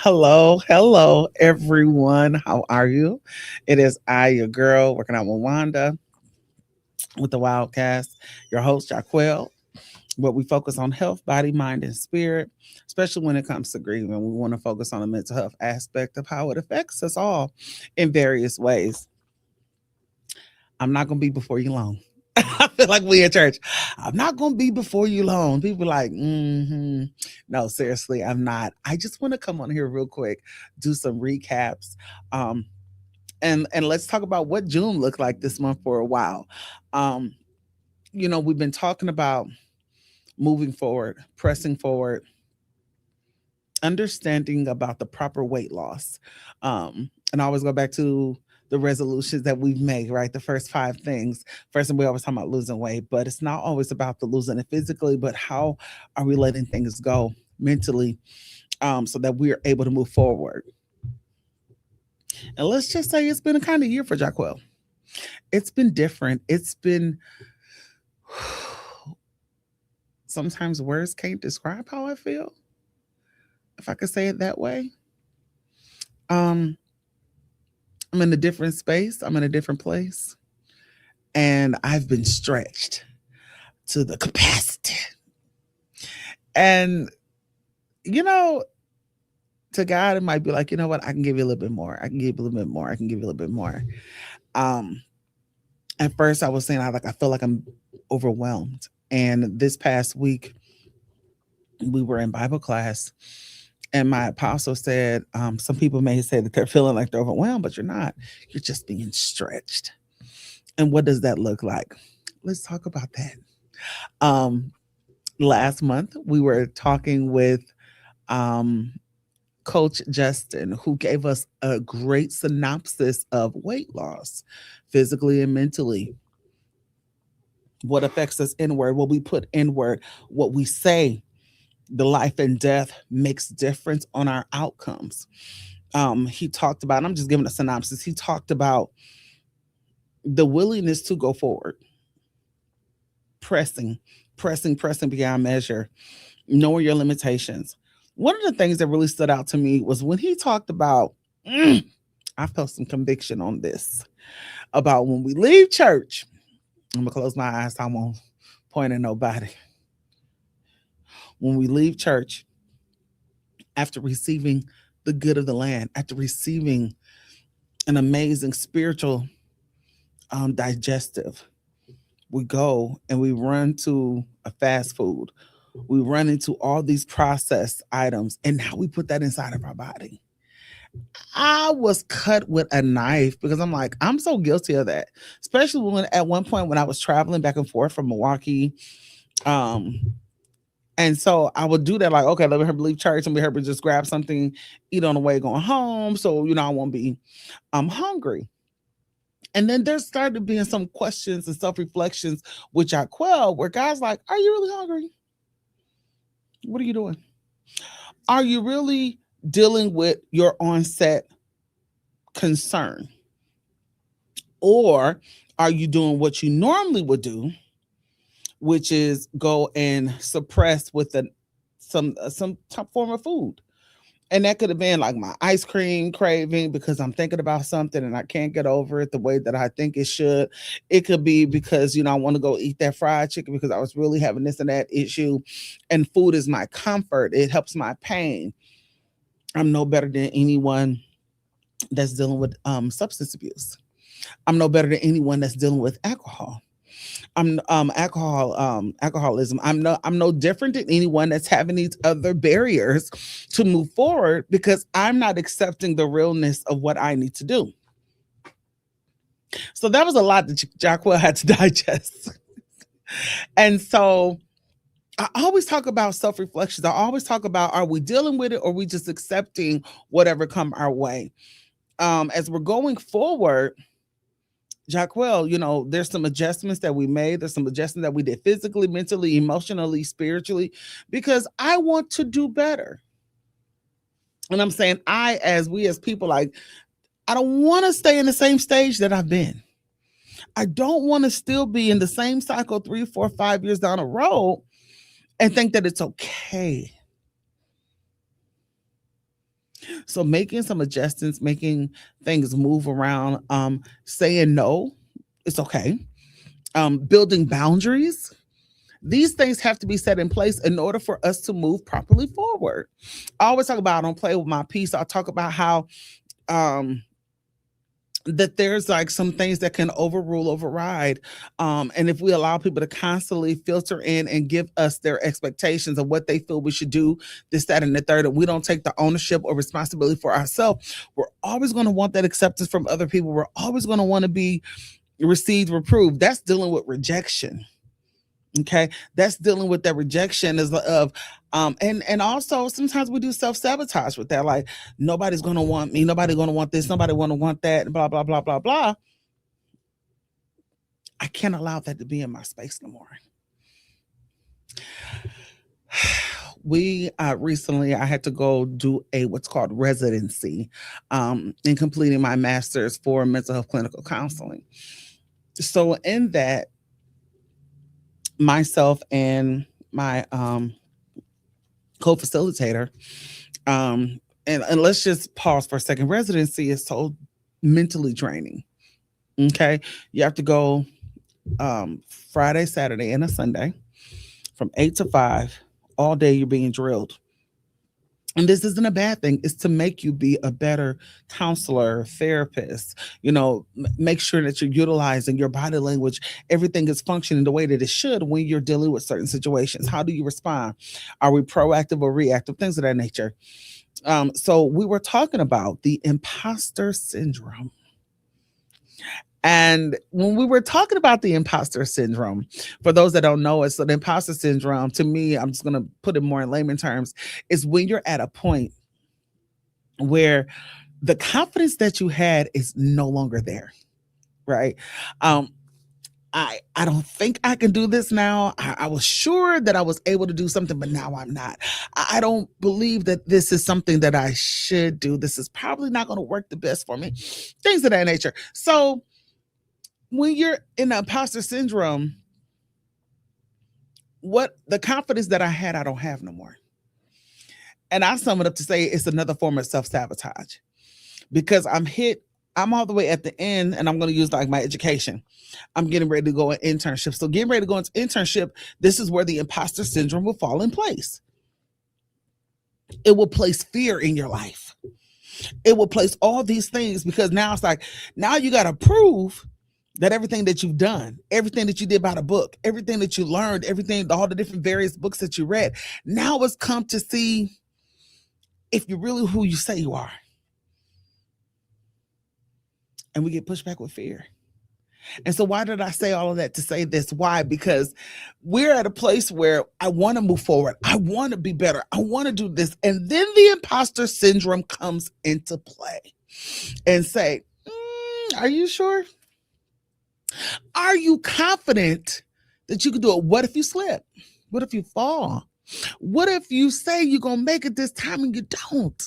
Hello, everyone. How are you? It is I, your girl, working out with Wanda with the Wildcast, your host, Jaquell, where we focus on health, body, mind, and spirit, especially when it comes to grieving. We want to focus on the mental health aspect of how it affects us all in various ways. I'm not going to be before you long. I feel like we in church. I'm not going to be before you long. People like, no, seriously, I'm not. I just want to come on here real quick, do some recaps, um, and let's talk about what June looked like this month for a while. Um, we've been talking about moving forward, pressing forward, understanding about the proper weight loss. And I always go back to the resolutions that we've made, right? The first five things. First, we always talk about losing weight, but it's not always about the losing it physically, but how are we letting things go mentally, so that we're able to move forward. And let's just say it's been a kind of year for Jaquel. It's been different. It's been sometimes words can't describe how I feel, if I could say it that way. Um, I'm in a different space. I'm in a different place. And I've been stretched to the capacity. And, you know, to God, it might be like, you know what? I can give you a little bit more. I can give you a little bit more. I can give you a little bit more. Um, at first I was saying I feel like I'm overwhelmed. And this past week we were in Bible class and my apostle said, some people may say that they're feeling like they're overwhelmed, but you're not. You're just being stretched. And what does that look like? Let's talk about that. Um, Last month we were talking with um Coach Justin, who gave us a great synopsis of weight loss, physically and mentally, what affects us inward, what we put inward, what we say, the life and death makes difference on our outcomes. He talked about, I'm just giving a synopsis, he talked about the willingness to go forward, pressing, pressing beyond measure, knowing your limitations. One of the things that really stood out to me was when he talked about, I felt some conviction on this, about when we leave church. I'm gonna close my eyes, I won't point at nobody. When we leave church, after receiving the good of the land, after receiving an amazing spiritual digestive, we go and we run to a fast food. We run into all these processed items, and now we put that inside of our body. I was cut with a knife because I'm like, I'm so guilty of that. Especially when at one point when I was traveling back and forth from Milwaukee. Um, and so I would do that, like, okay, let me leave church and we her just grab something, eat on the way going home. So, I won't be hungry. And then there started being some questions and self-reflections which I quell, where guys like, are you really hungry? What are you doing? Are you really dealing with your onset concern? Or are you doing what you normally would do, which is go and suppress with some top form of food? And that could have been like my ice cream craving because I'm thinking about something and I can't get over it the way that I think it should. It could be because, I want to go eat that fried chicken because I was really having this and that issue. And food is my comfort. It helps my pain. I'm no better than anyone that's dealing with substance abuse. I'm no better than anyone that's dealing with alcohol. I'm alcoholism. I'm no different than anyone that's having these other barriers to move forward because I'm not accepting the realness of what I need to do. So that was a lot that Jacquell had to digest. And so I always talk about self-reflections. I always talk about, are we dealing with it or are we just accepting whatever come our way? As we're going forward, Jaquell, there's some adjustments that we made. There's some adjustments that we did physically, mentally, emotionally, spiritually, because I want to do better. And I'm saying we as people, like, I don't want to stay in the same stage that I've been. I don't want to still be in the same cycle 3, 4, 5 years down the road and think that it's okay. So making some adjustments, making things move around, saying no, it's okay. Building boundaries. These things have to be set in place in order for us to move properly forward. I always talk about I don't play with my peace. I talk about how um that there's like some things that can override, and if we allow people to constantly filter in and give us their expectations of what they feel we should do, this, that, and the third, and we don't take the ownership or responsibility for ourselves, we're always going to want that acceptance from other people. We're always going to want to be received, reproved. That's dealing with rejection. Okay, that's dealing with that rejection is of and also sometimes we do self-sabotage with that, like nobody's gonna want me, nobody's gonna want this, nobody wanna want that, blah blah blah blah blah. I can't allow that to be in my space no more. We recently I had to go do a what's called residency in completing my master's for mental health clinical counseling. So in that, myself and my co-facilitator, and let's just pause for a second. Residency is so mentally draining. Okay, you have to go Friday, Saturday, and a Sunday from 8 to 5. All day you're being drilled. And this isn't a bad thing. It's to make you be a better counselor, therapist. Make sure that you're utilizing your body language. Everything is functioning the way that it should when you're dealing with certain situations. How do you respond? Are we proactive or reactive? Things of that nature. So we were talking about the imposter syndrome. And when we were talking about the imposter syndrome, for those that don't know it, so the imposter syndrome, to me, I'm just going to put it more in layman terms, is when you're at a point where the confidence that you had is no longer there, right? Um, I don't think I can do this now. I was sure that I was able to do something, but now I'm not. I don't believe that this is something that I should do. This is probably not going to work the best for me. Things of that nature. So when you're in the imposter syndrome, what the confidence that I had, I don't have no more. And I sum it up to say it's another form of self-sabotage because I'm all the way at the end, and I'm going to use like my education. I'm getting ready to go in internship. So getting ready to go into internship, this is where the imposter syndrome will fall in place. It will place fear in your life. It will place all these things because now it's like, now you got to prove that everything that you've done, everything that you did by the book, everything that you learned, everything, all the different various books that you read, now it's come to see if you're really who you say you are. And we get pushed back with fear. And so why did I say all of that to say this? Why? Because we're at a place where I want to move forward. I want to be better. I want to do this. And then the imposter syndrome comes into play and say, are you sure? Are you confident that you can do it? What if you slip? What if you fall? What if you say you're going to make it this time and you don't?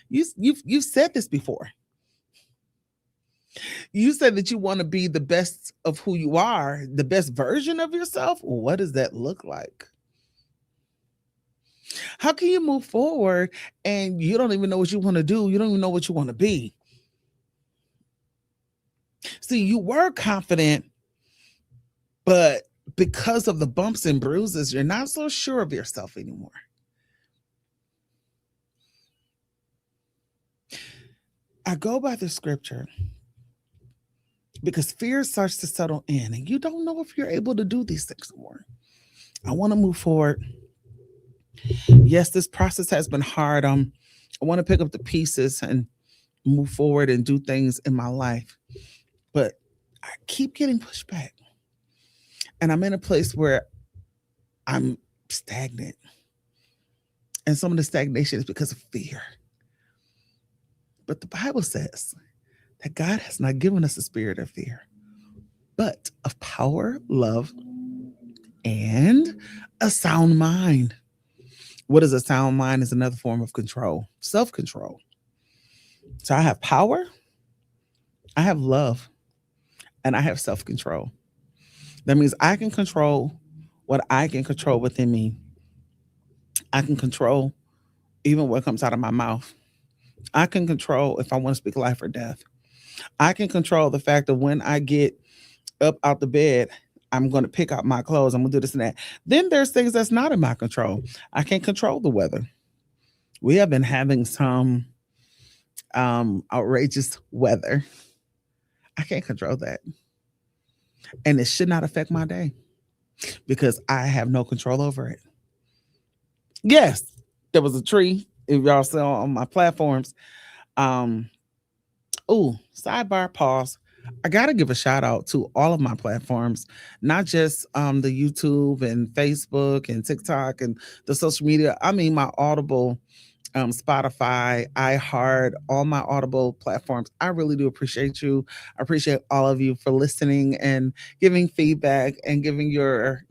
You've said this before. You said that you want to be the best of who you are, the best version of yourself. What does that look like? How can you move forward and you don't even know what you want to do? You don't even know what you want to be. See, you were confident, but because of the bumps and bruises, you're not so sure of yourself anymore. I go by the scripture because fear starts to settle in and you don't know if you're able to do these things anymore. I want to move forward. Yes, this process has been hard. I want to pick up the pieces and move forward and do things in my life. But I keep getting pushed back. And I'm in a place where I'm stagnant. And some of the stagnation is because of fear. But the Bible says that God has not given us a spirit of fear, but of power, love, and a sound mind. What is a sound mind? Is another form of control, self-control. So I have power, I have love, and I have self-control. That means I can control what I can control within me. I can control even what comes out of my mouth. I can control if I want to speak life or death. I can control the fact of when I get up out the bed, I'm going to pick out my clothes. I'm going to do this and that. Then there's things that's not in my control. I can't control the weather. We have been having some outrageous weather. I can't control that. And it should not affect my day because I have no control over it. Yes, there was a tree. If y'all saw on my platforms, um, oh, sidebar pause. I gotta give a shout out to all of my platforms, not just the YouTube and Facebook and TikTok and the social media. I mean my Audible, Spotify, iHeart, all my Audible platforms. I really do appreciate you. I appreciate all of you for listening and giving feedback and giving your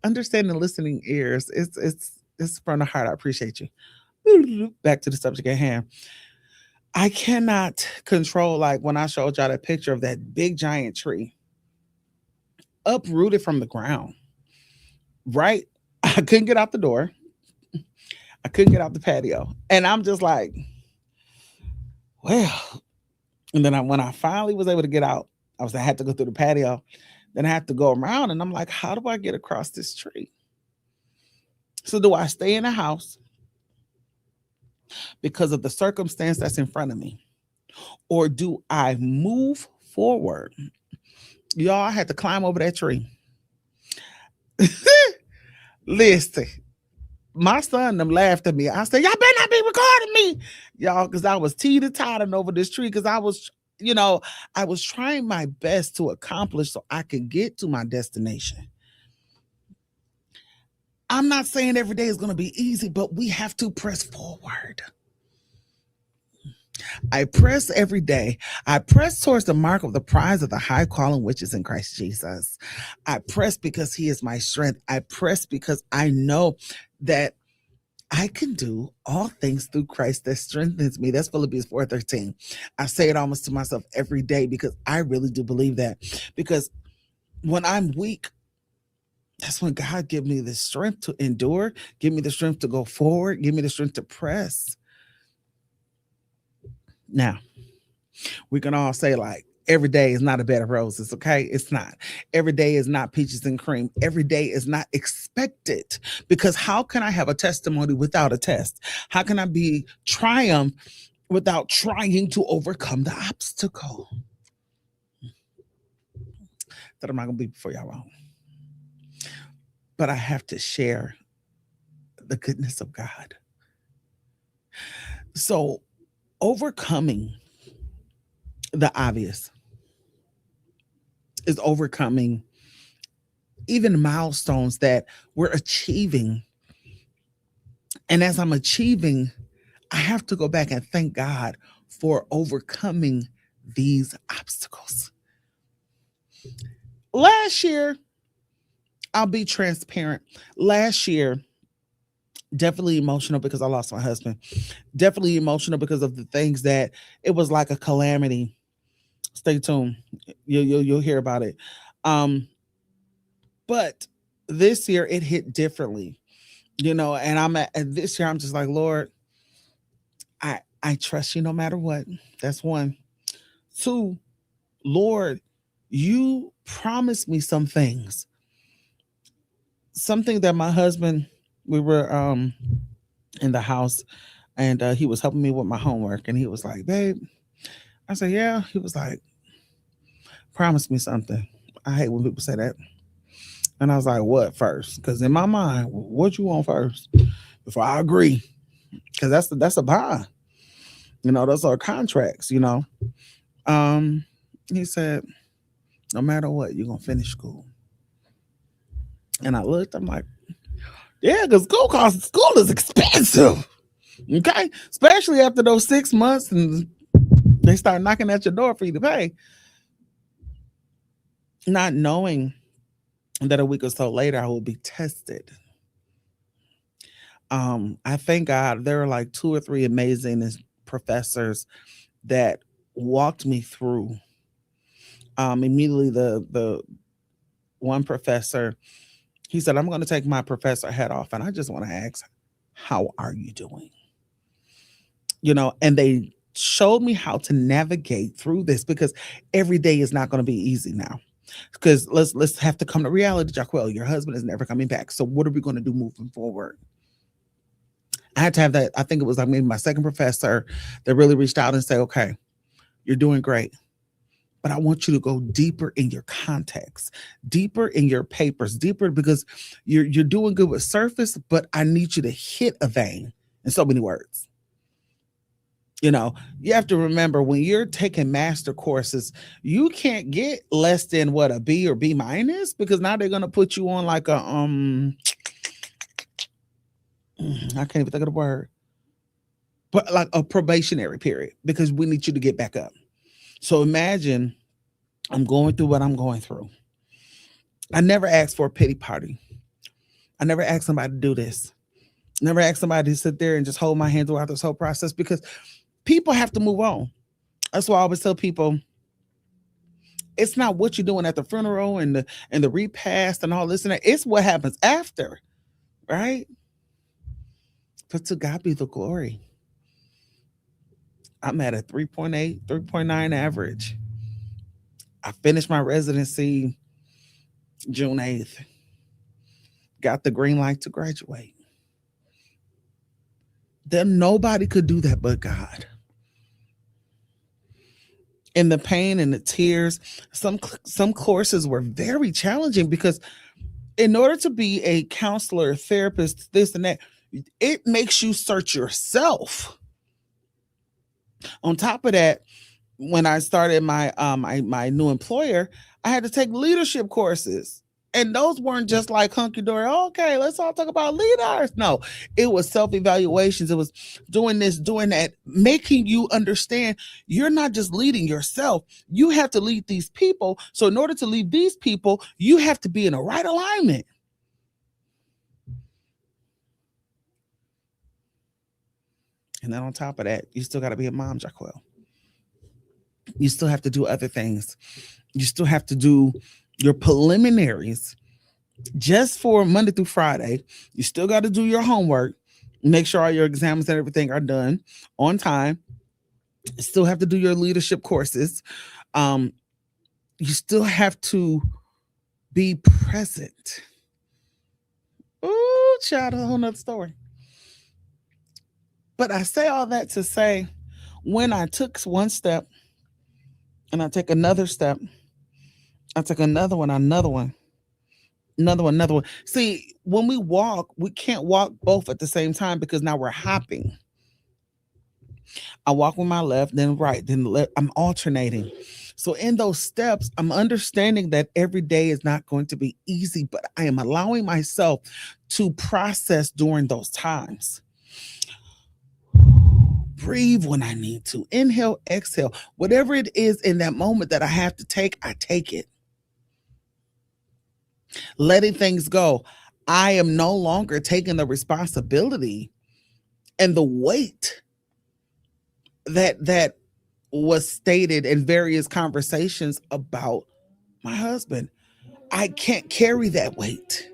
understanding listening ears. It's from the heart. I appreciate you. Back to the subject at hand. I cannot control, like when I showed y'all that picture of that big giant tree uprooted from the ground, right? I couldn't get out the door. I couldn't get out the patio. And I'm just like, well, and then when I finally was able to get out, I had to go through the patio. Then I had to go around and I'm like, how do I get across this tree? So do I stay in the house because of the circumstance that's in front of me? Or do I move forward? Y'all, I had to climb over that tree. Listen, my son them laughed at me. I said, y'all better not be recording me. Y'all, because I was teeter-tottering over this tree because I was trying my best to accomplish so I could get to my destination. I'm not saying every day is going to be easy, but we have to press forward. I press every day. I press towards the mark of the prize of the high calling which is in Christ Jesus. I press because he is my strength. I press because I know that I can do all things through Christ that strengthens me. That's Philippians 4:13. I say it almost to myself every day because I really do believe that. Because when I'm weak, that's when God give me the strength to endure, give me the strength to go forward, give me the strength to press. Now, we can all say like every day is not a bed of roses, okay? It's not. Every day is not peaches and cream. Every day is not expected because how can I have a testimony without a test? How can I be triumph without trying to overcome the obstacle? That I'm not gonna be before y'all wrong. But I have to share the goodness of God. So overcoming the obvious is overcoming even milestones that we're achieving. And as I'm achieving, I have to go back and thank God for overcoming these obstacles. Last year, I'll be transparent. Last year, definitely emotional because I lost my husband. Definitely emotional because of the things that it was like a calamity. Stay tuned. You'll hear about it. Um, but this year it hit differently, and this year I'm just like, Lord, I trust you no matter what. That's one. Two, Lord, you promised me some things. Something that my husband, we were in the house and he was helping me with my homework and he was like, babe, I said, yeah. He was like, promise me something. I hate when people say that. And I was like, what first? Because in my mind, what you want first? Before I agree. Because that's a bond. Those are contracts. Um, he said, no matter what, you're gonna finish school. And I looked, I'm like, yeah, because school is expensive. Okay. Especially after those 6 months and they start knocking at your door for you to pay. Not knowing that a week or so later I will be tested. I thank God there are like two or three amazing professors that walked me through. Immediately the one professor, he said, I'm going to take my professor hat off and I just want to ask, how are you doing? and they showed me how to navigate through this, because every day is not going to be easy now. Because let's have to come to reality, Jaquell. Your husband is never coming back. So what are we going to do moving forward? I had to have that. I think it was like maybe my second professor that really reached out and said, okay, you're doing great, but I want you to go deeper in your context, deeper in your papers, deeper, because you're doing good with surface, but I need you to hit a vein in so many words. You have to remember, when you're taking master courses, you can't get less than what, a B or B minus, because now they're gonna put you on like a I can't even think of the word, but like a probationary period, because we need you to get back up. So imagine I'm going through what I'm going through. I never asked for a pity party. I never asked somebody to do this. Never asked somebody to sit there and just hold my hand throughout this whole process, because people have to move on. That's why I always tell people, it's not what you're doing at the funeral and the repast and all this and that. It's what happens after, right? But to God be the glory. I'm at a 3.8, 3.9 average. I finished my residency June 8th. Got the green light to graduate. Then nobody could do that but God. And the pain and the tears, some courses were very challenging, because in order to be a counselor, therapist, this and that, it makes you search yourself. On top of that, when I started my new employer, I had to take leadership courses. And those weren't just like hunky dory. Okay, let's all talk about leaders. No, it was self evaluations. It was doing this, doing that, making you understand you're not just leading yourself. You have to lead these people. So in order to lead these people, you have to be in the right alignment. And then on top of that, you still got to be a mom, Jaquell. You still have to do other things. You still have to do your preliminaries just for Monday through Friday. You still got to do your homework, make sure all your exams and everything are done on time. You still have to do your leadership courses. You still have to be present. Ooh, child, a whole nother story. But I say all that to say, when I took one step and I take another step, I took another one, another one, another one, another one. See, when we walk, we can't walk both at the same time, because now we're hopping. I walk with my left, then right, then left. I'm alternating. So in those steps, I'm understanding that every day is not going to be easy, but I am allowing myself to process during those times. Breathe when I need to. Inhale, exhale. Whatever it is in that moment that I have to take, I take it. Letting things go. I am no longer taking the responsibility and the weight that was stated in various conversations about my husband. I can't carry that weight.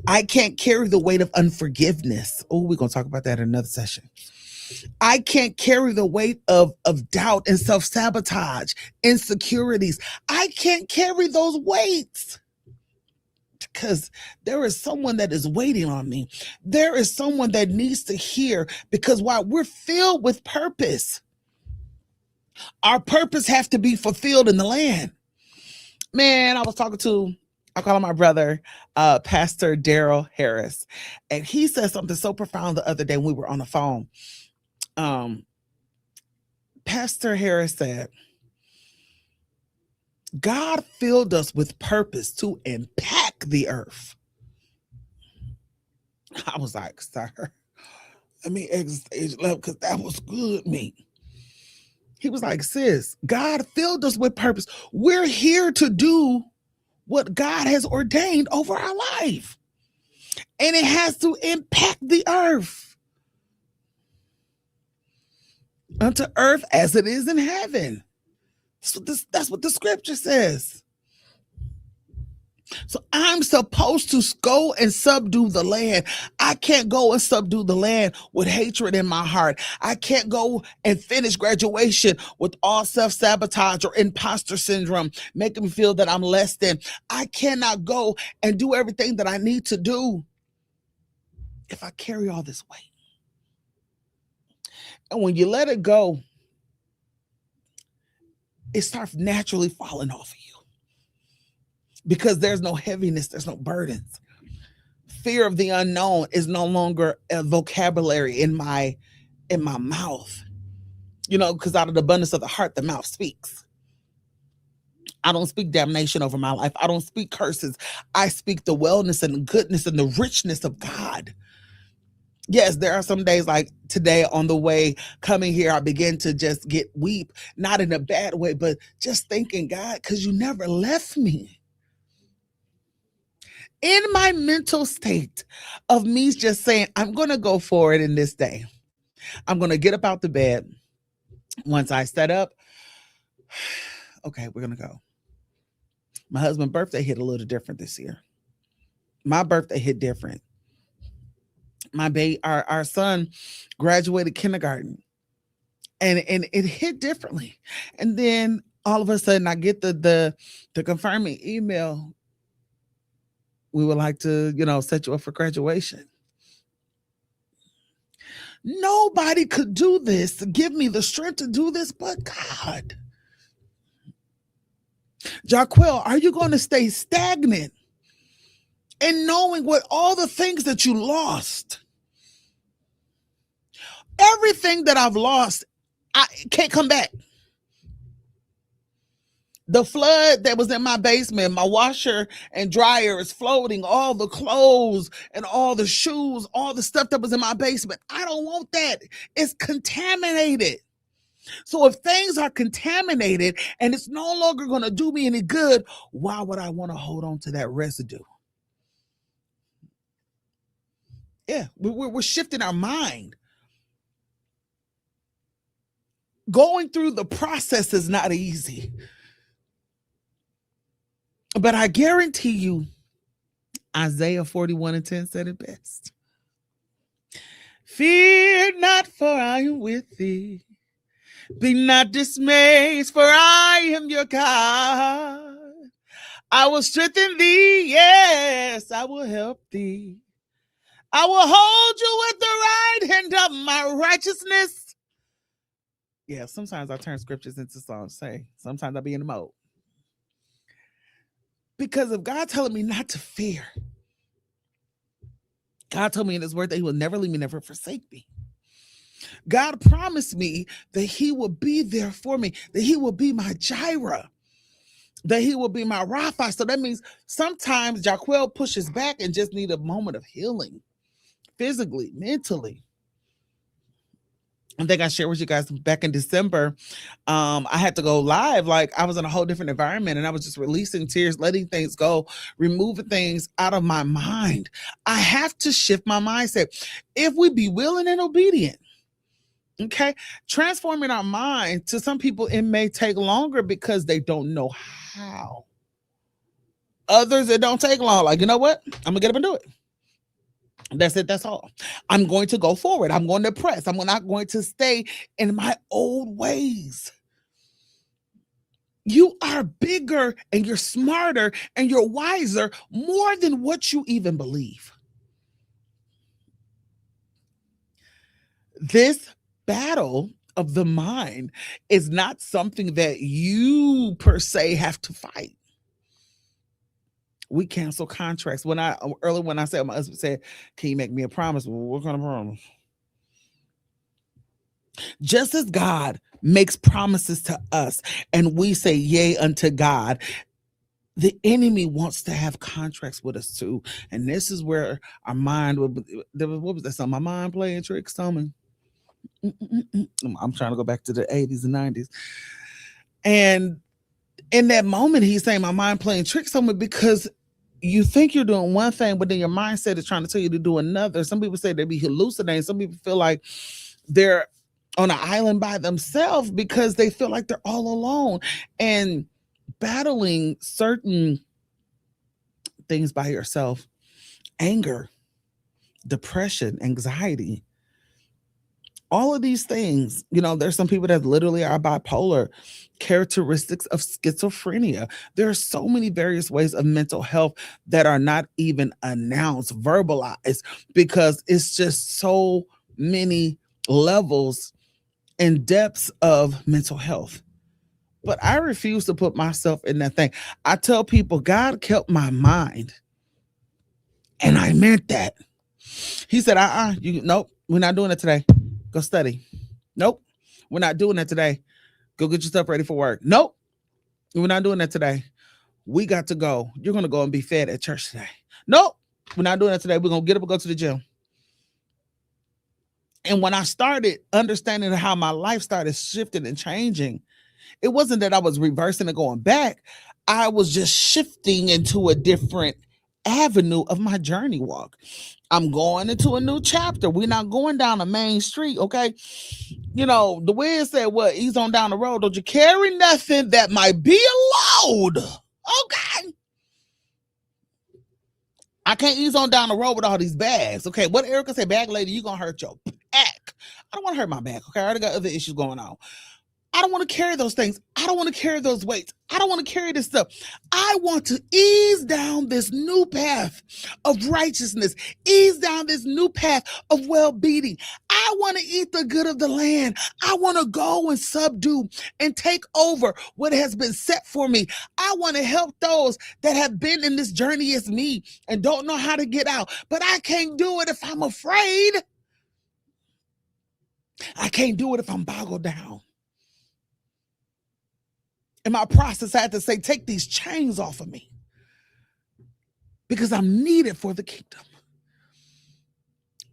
I can't carry the weight of unforgiveness. Oh, we're going to talk about that in another session. I can't carry the weight of doubt and self-sabotage, insecurities. I can't carry those weights, because there is someone that is waiting on me. There is someone that needs to hear, because while we're filled with purpose, our purpose has to be fulfilled in the land. Man, I call him my brother, Pastor Daryl Harris. And he said something so profound the other day when we were on the phone. Pastor Harris said, God filled us with purpose to impact the earth. I was like, sir, let me exit stage left, because that was good meat. He was like, sis, God filled us with purpose. We're here to do what God has ordained over our life. And it has to impact the earth. Unto earth as it is in heaven. That's what the scripture says. So I'm supposed to go and subdue the land. I can't go and subdue the land with hatred in my heart. I can't go and finish graduation with all self-sabotage or imposter syndrome, making me feel that I'm less than. I cannot go and do everything that I need to do if I carry all this weight. And when you let it go, it starts naturally falling off of you because there's no heaviness, there's no burdens. Fear of the unknown is no longer a vocabulary in my mouth. Because out of the abundance of the heart, the mouth speaks. I don't speak damnation over my life. I don't speak curses. I speak the wellness and the goodness and the richness of God. Yes, there are some days like today on the way coming here, I begin to just weep, not in a bad way, but just thanking God, because you never left me. In my mental state of me just saying, I'm going to go forward in this day. I'm going to get up out the bed. Once I set up, okay, we're going to go. My husband's birthday hit a little different this year. My birthday hit different. Our son graduated kindergarten, and it hit differently. And then all of a sudden I get the confirming email. We would like to, set you up for graduation. Nobody could do this, give me the strength to do this, but God. Jaquell, are you going to stay stagnant in knowing what all the things that you lost? Everything that I've lost, I can't come back. The flood that was in my basement, my washer and dryer is floating, all the clothes and all the shoes, all the stuff that was in my basement. I don't want that. It's contaminated. So if things are contaminated and it's no longer going to do me any good, why would I want to hold on to that residue? Yeah, we're shifting our mind. Going through the process is not easy. But I guarantee you, Isaiah 41:10 said it best. Fear not, for I am with thee. Be not dismayed, for I am your God. I will strengthen thee, yes, I will help thee. I will hold you with the right hand of my righteousness. Yeah, sometimes I turn scriptures into songs. Sometimes I be in the mode. Because of God telling me not to fear. God told me in his word that he will never leave me, never forsake me. God promised me that he will be there for me, that he will be my Jireh, that he will be my Rapha. So that means sometimes Jaquell pushes back and just need a moment of healing, physically, mentally. I think I shared with you guys back in December. I had to go live. Like I was in a whole different environment and I was just releasing tears, letting things go, removing things out of my mind. I have to shift my mindset. If we be willing and obedient, okay, transforming our mind, to some people, it may take longer because they don't know how. Others, it don't take long. Like, you know what? I'm gonna get up and do it. That's it. That's all. I'm going to go forward. I'm going to press. I'm not going to stay in my old ways. You are bigger and you're smarter and you're wiser more than what you even believe. This battle of the mind is not something that you per se have to fight. We cancel contracts. When I said, my husband said, can you make me a promise? Well, what kind of promise? Just as God makes promises to us and we say yay unto God, the enemy wants to have contracts with us too. And this is where our mind, what was that song? My mind playing tricks on me. I'm trying to go back to the 80s and 90s. And in that moment, he's saying my mind playing tricks on me because you think you're doing one thing, but then your mindset is trying to tell you to do another. Some people say they be hallucinating. Some people feel like they're on an island by themselves because they feel like they're all alone and battling certain things by yourself, anger, depression, anxiety, all of these things. There's some people that literally are bipolar, characteristics of schizophrenia. There are so many various ways of mental health that are not even announced, verbalized, because it's just so many levels and depths of mental health. But I refuse to put myself in that thing. I tell people God kept my mind, and I meant that. He said, you nope, we're not doing it today. Go study. Nope, we're not doing that today. Go get yourself ready for work. Nope, we're not doing that today. We got to go. You're going to go and be fed at church today. Nope, we're not doing that today. We're going to get up and go to the gym. And when I started understanding how my life started shifting and changing, it wasn't that I was reversing and going back. I was just shifting into a different avenue of my journey walk. I'm going into a new chapter. We're not going down a main street, okay? The Wiz said, what? Ease on down the road. Don't you carry nothing that might be a load, okay? I can't ease on down the road with all these bags, okay? What Erica said, bag lady, you gonna hurt your back. I don't want to hurt my back, okay? I already got other issues going on. I don't want to carry those things. I don't want to carry those weights. I don't want to carry this stuff. I want to ease down this new path of righteousness, ease down this new path of well-being. I want to eat the good of the land. I want to go and subdue and take over what has been set for me. I want to help those that have been in this journey as me and don't know how to get out. But I can't do it if I'm afraid. I can't do it if I'm boggled down. In my process, I had to say, take these chains off of me because I'm needed for the kingdom.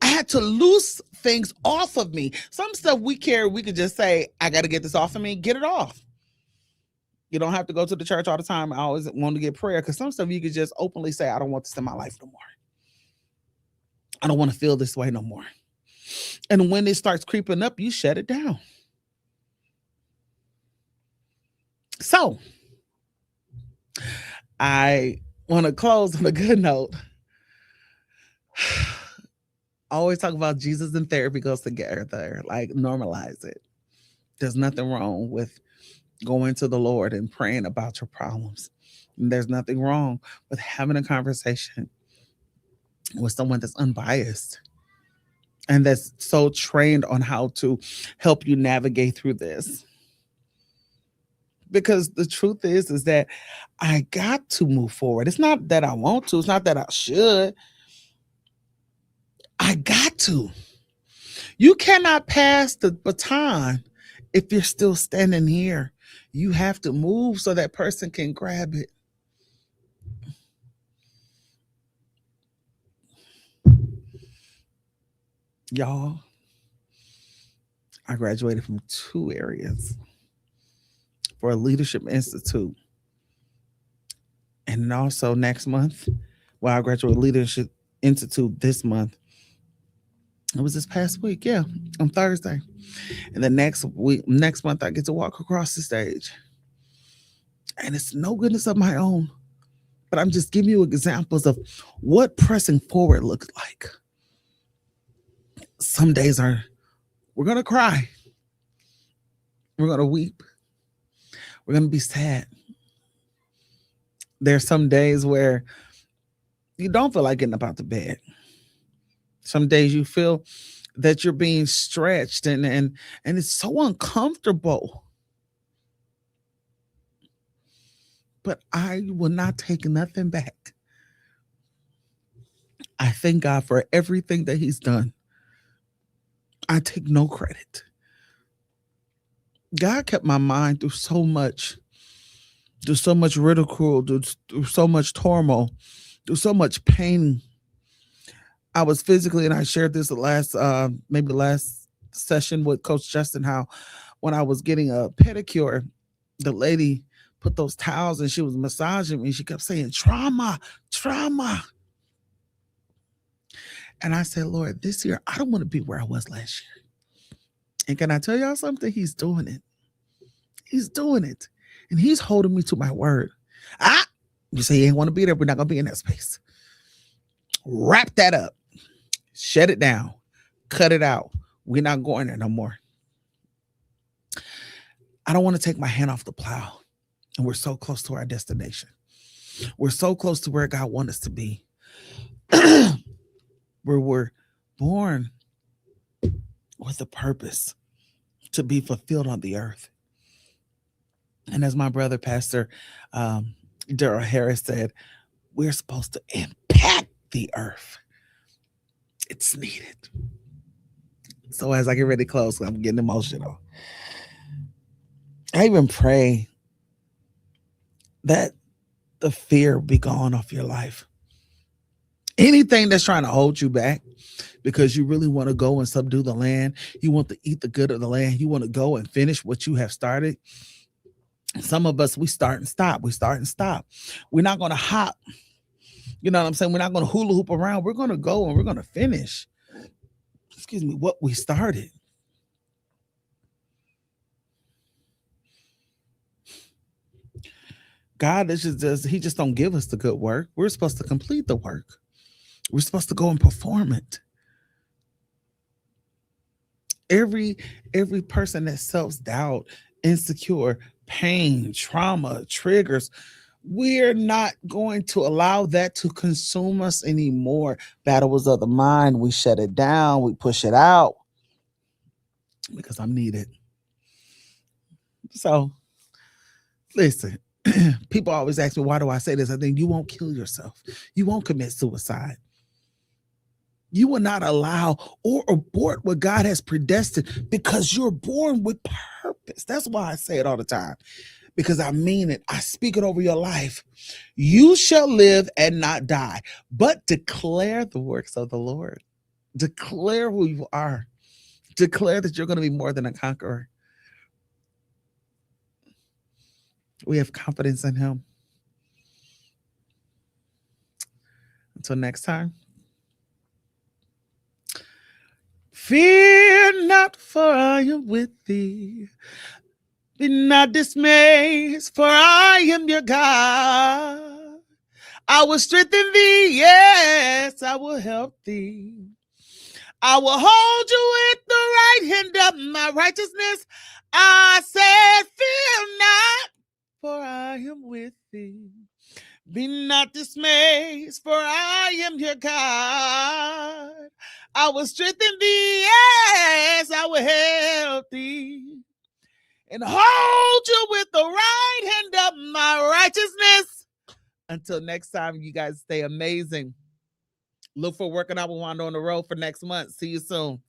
I had to loose things off of me. Some stuff we carry, we could just say, I got to get this off of me, get it off. You don't have to go to the church all the time. I always want to get prayer because some stuff you could just openly say, I don't want this in my life no more. I don't want to feel this way no more. And when it starts creeping up, you shut it down. So, I want to close on a good note. I always talk about Jesus and therapy goes together, like normalize it. There's nothing wrong with going to the Lord and praying about your problems. And there's nothing wrong with having a conversation with someone that's unbiased and that's so trained on how to help you navigate through this. Because the truth is that I got to move forward. It's not that I want to. It's not that I should. I got to. You cannot pass the baton if you're still standing here. You have to move so that person can grab it. Y'all, I graduated from 2 areas for a leadership institute. And also next month, I graduate leadership institute this month. It was this past week, yeah, on Thursday. And the next month, I get to walk across the stage. And it's no goodness of my own, but I'm just giving you examples of what pressing forward looks like. Some days we're going to cry. We're going to weep. We're going to be sad. There's some days where you don't feel like getting up out the bed. Some days you feel that you're being stretched and it's so uncomfortable. But I will not take nothing back. I thank God for everything that He's done. I take no credit. God kept my mind through so much ridicule, through so much turmoil, through so much pain. I was physically, and I shared this last session with Coach Justin, how when I was getting a pedicure, the lady put those towels and she was massaging me. She kept saying, trauma, trauma. And I said, Lord, this year, I don't want to be where I was last year. And can I tell y'all something? He's doing it. He's doing it. And He's holding me to my word. You say you ain't want to be there, we're not going to be in that space. Wrap that up. Shut it down. Cut it out. We're not going there no more. I don't want to take my hand off the plow. And we're so close to our destination. We're so close to where God wants us to be. Where we're born with a purpose to be fulfilled on the earth. And as my brother, Pastor Daryl Harris said, we're supposed to impact the earth. It's needed. So as I get ready to close, I'm getting emotional. I even pray that the fear be gone off your life. Anything that's trying to hold you back because you really want to go and subdue the land, you want to eat the good of the land, you want to go and finish what you have started. Some of us, we start and stop. We're not going to hop. You know what I'm saying? We're not going to hula hoop around. We're going to go and we're going to finish, what we started. God is he just don't give us the good work. We're supposed to complete the work. We're supposed to go and perform it. Every person that self-doubt, insecure, pain, trauma, triggers, we're not going to allow that to consume us anymore. Battles of the mind, we shut it down, we push it out because I'm needed. So, listen, people always ask me, why do I say this? I think you won't kill yourself. You won't commit suicide. You will not allow or abort what God has predestined because you're born with purpose. That's why I say it all the time, because I mean it. I speak it over your life. You shall live and not die, but declare the works of the Lord. Declare who you are. Declare that you're going to be more than a conqueror. We have confidence in him. Until next time. Fear not, for I am with thee. Be not dismayed, for I am your God. I will strengthen thee, yes, I will help thee. I will hold you with the right hand of my righteousness. I said, fear not, for I am with thee. Be not dismayed, for I am your God. I will strengthen thee, yes, I will help thee. And hold you with the right hand of my righteousness. Until next time, you guys stay amazing. Look for Working Out with Wanda on the road for next month. See you soon.